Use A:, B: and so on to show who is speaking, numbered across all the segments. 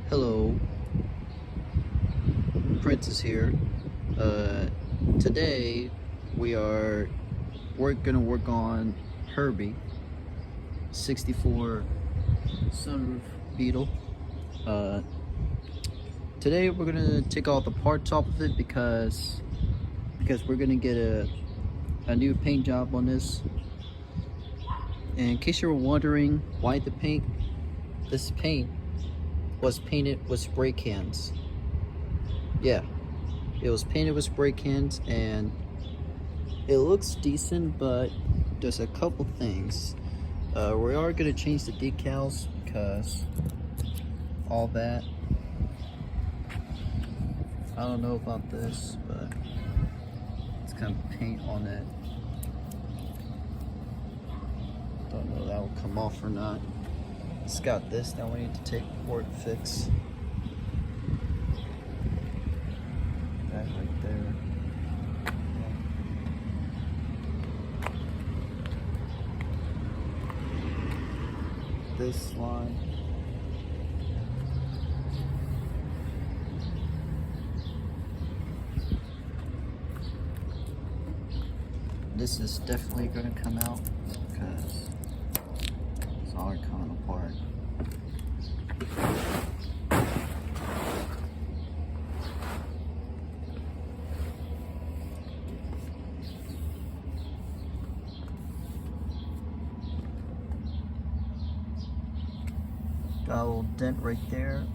A: Hello, Prince is here. Today we're gonna work on Herbie 64 sunroof Beetle. Uh, Today we're gonna take all the parts off of it because we're gonna get a new paint job on this. And in case you were wondering why this paint was painted with spray cans. Yeah, it was painted with spray cans and it looks decent, but there's a couple things. We are gonna change the decals because all that. I don't know about this, but it's kind of paint on it. Don't know if that will come off or not. It's got this that we need to take before it fix. That right there. This line. This is definitely going to come out because it's all coming apart. Got a little dent right there.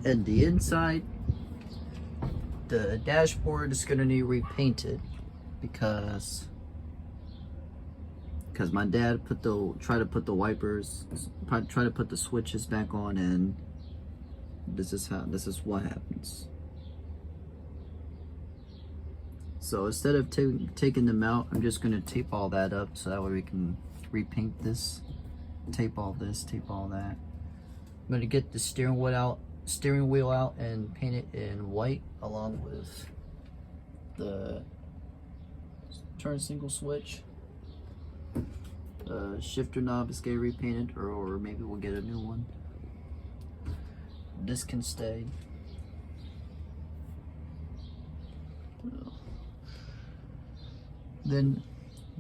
A: And the inside, the dashboard is gonna need repainted because my dad tried to put the wipers, try to put the switches back on, and this is what happens. So instead of taking them out, I'm just gonna tape all that up so that way we can repaint this, tape all this, tape all that. I'm gonna get the steering wheel out and paint it in white along with the turn single switch. The shifter knob is getting repainted, or maybe we'll get a new one. This can stay. Then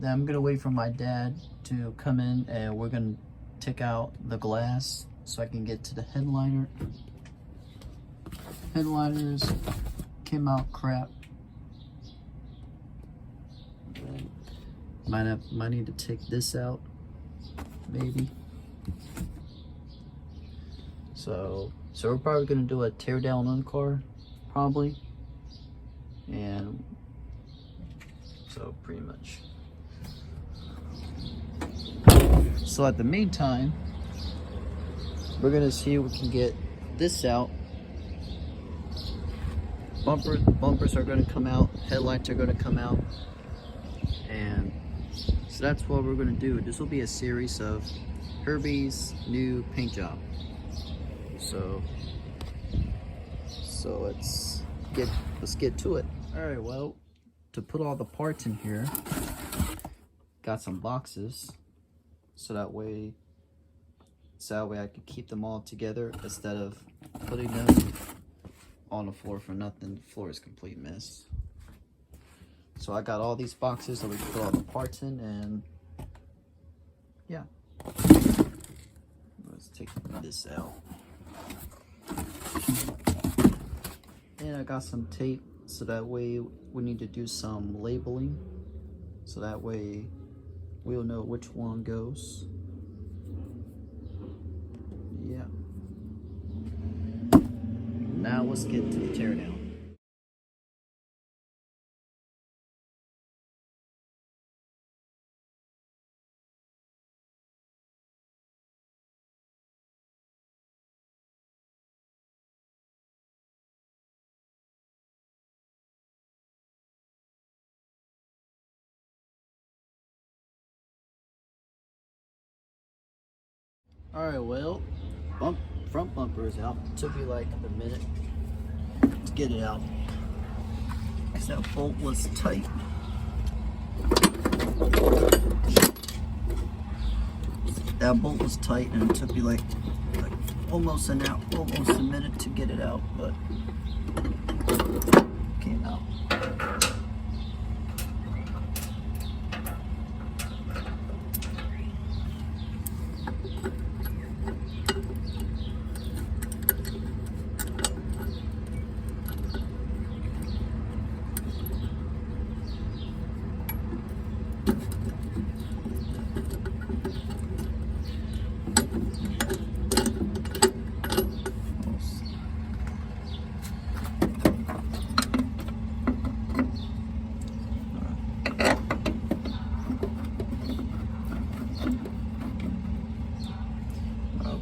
A: I'm gonna wait for my dad to come in and we're gonna take out the glass so I can get to the headliner. Headliners came out crap. Might need to take this out, maybe. So we're probably gonna do a tear down on the car, probably. And so pretty much. So at the meantime, we're gonna see if we can get this out. Bumpers are going to come out, headlights are going to come out, and so that's what we're going to do. This will be a series of Herbie's new paint job. So let's get to it. All right, well, to put all the parts in here, got some boxes, so that way I can keep them all together instead of putting them on the floor for nothing. The floor is a complete mess. So I got all these boxes that we can put all the parts in, and yeah. Let's take this out. And I got some tape, so that way we need to do some labeling, so that way we'll know which one goes. Yeah. Now let's get to the teardown. Alright, well, front bumper is out. It took me like a minute to get it out. because that bolt was tight. That bolt was tight, and it took me like almost a minute to get it out, but it came out.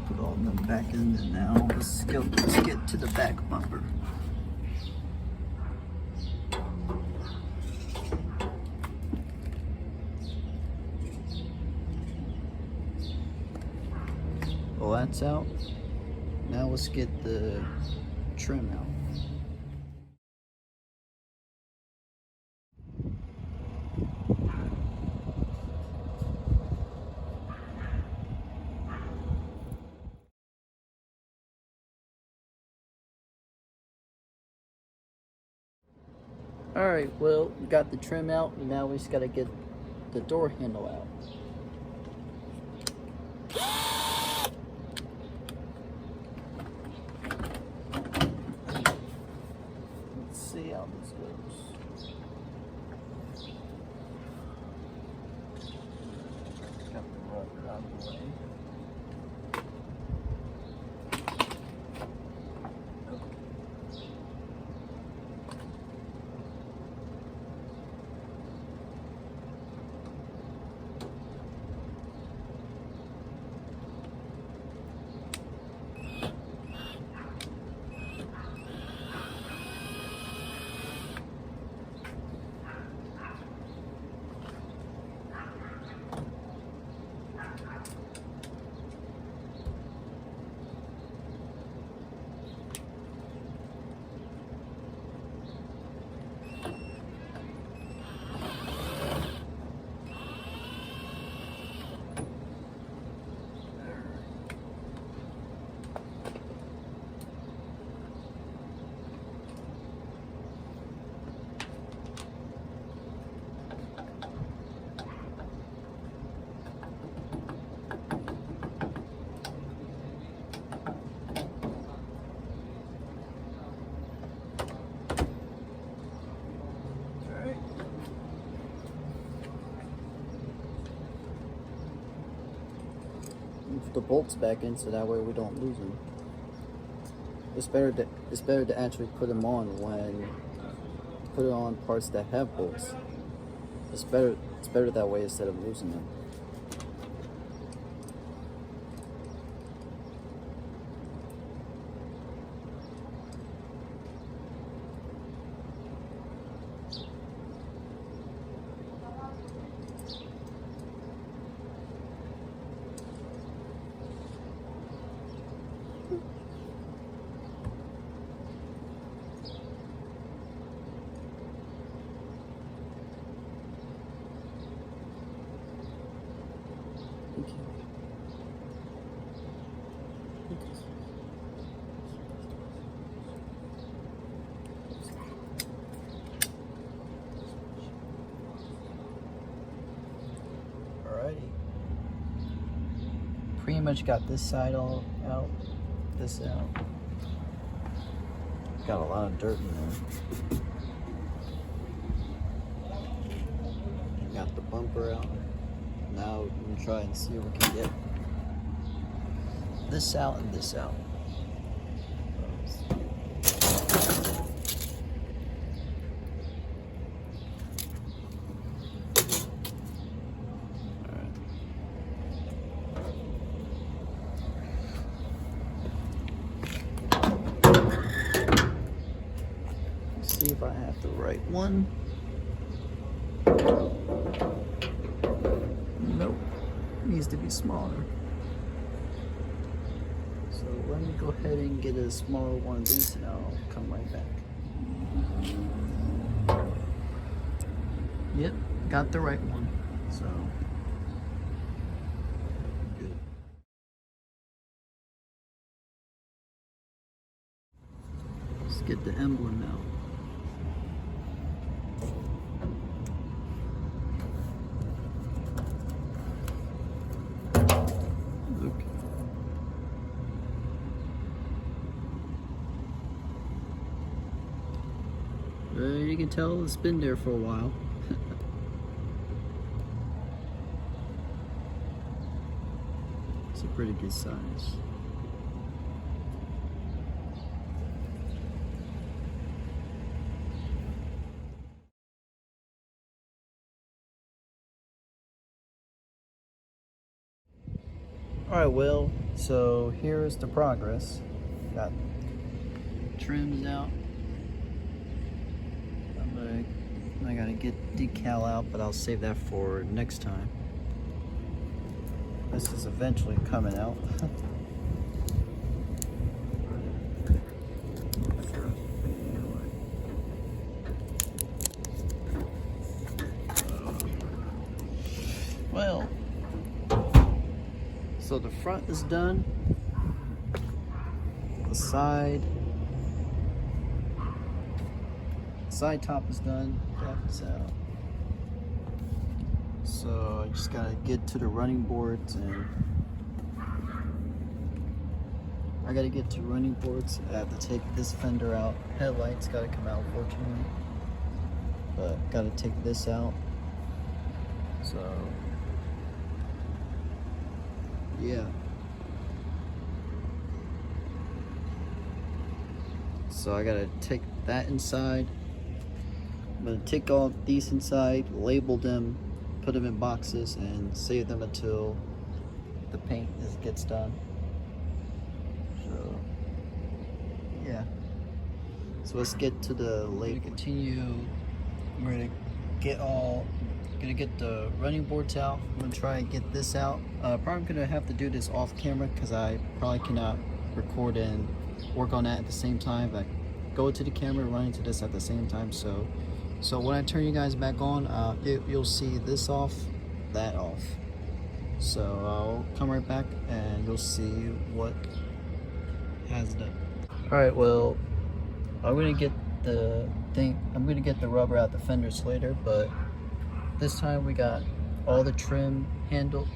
A: Put all of them back in, and now let's get to the back bumper. Well, that's out. Now let's get the trim out. Alright, well, we got the trim out, and now we just gotta get the door handle out. Let's see how this goes. Got the rubber out of the way. Put the bolts back in so that way we don't lose them. It's better to actually put them on when you put it on parts that have bolts. It's better that way instead of losing them. Alrighty. Pretty much got this side all out, this out. Got a lot of dirt in there. Got the bumper out. Now we're gonna try and see if we can get this out and this out. See if I have the right one. Nope, needs to be smaller. So let me go ahead and get a smaller one of these and I'll come right back. Yep, got the right one. So good. Let's get the emblem out. Okay. You can tell it's been there for a while. It's a pretty good size. Alright, well, so here is the progress. Got trims out. I gotta get decal out, but I'll save that for next time. This is eventually coming out. Well, so the front is done. The side top is done. That's out. So I just gotta get to the running boards, and I have to take this fender out. Headlights gotta come out, fortunately, but gotta take this out. So yeah. So I gotta take that inside. I'm gonna take all these inside, label them, put them in boxes, and save them until the paint gets done. So yeah. So let's get to the label. Continue. We're gonna get the running boards out. I'm gonna try and get this out. Probably gonna have to do this off camera because I probably cannot record and work on that at the same time. But go to the camera, run into this at the same time. So when I turn you guys back on, you'll see this off, that off. So I'll come right back and you'll see what has done. All right, well, I'm gonna get the rubber out the fenders later, but this time we got all the trim handle,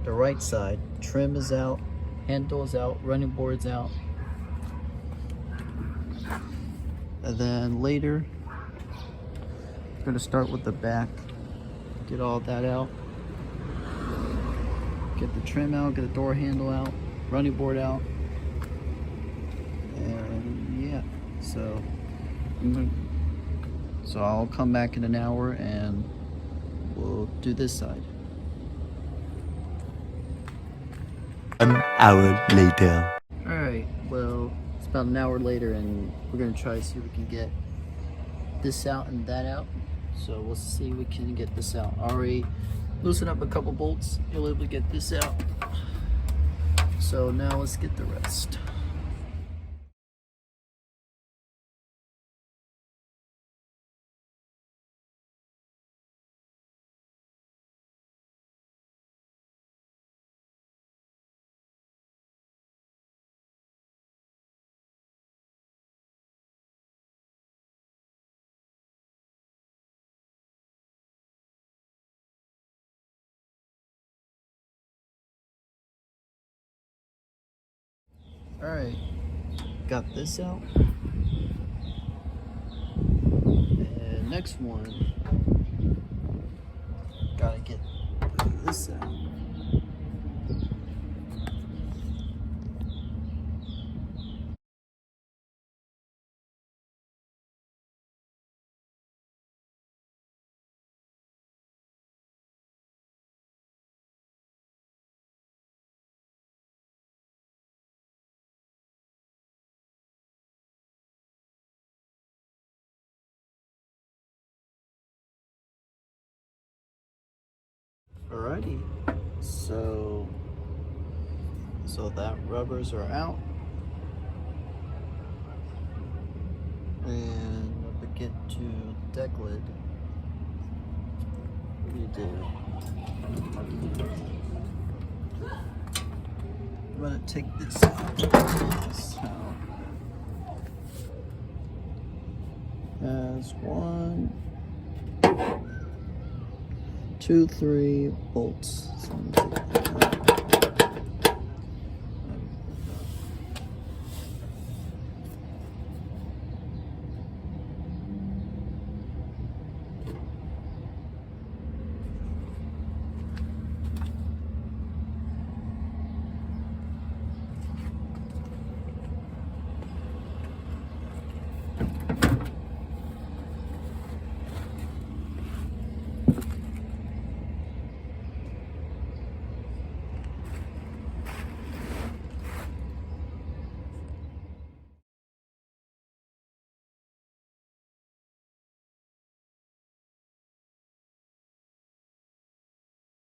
A: the right side, trim is out, handle is out, running board's out. And then later, I'm gonna start with the back, get all that out, get the trim out, get the door handle out, running board out, and yeah, so I'll come back in an hour and we'll do this side.
B: An hour later.
A: Alright, well, it's about an hour later and we're gonna try to see if we can get this out and that out. So we'll see if we can get this out. Already loosen up a couple bolts, you'll be able to get this out. So now let's get the rest. Alright, got this out. And next one, gotta get this out. Alrighty, so that rubbers are out, and we get to deck lid. to do. I'm gonna take this out. So, has 1, 2, 3 bolts. So I'm gonna take that out.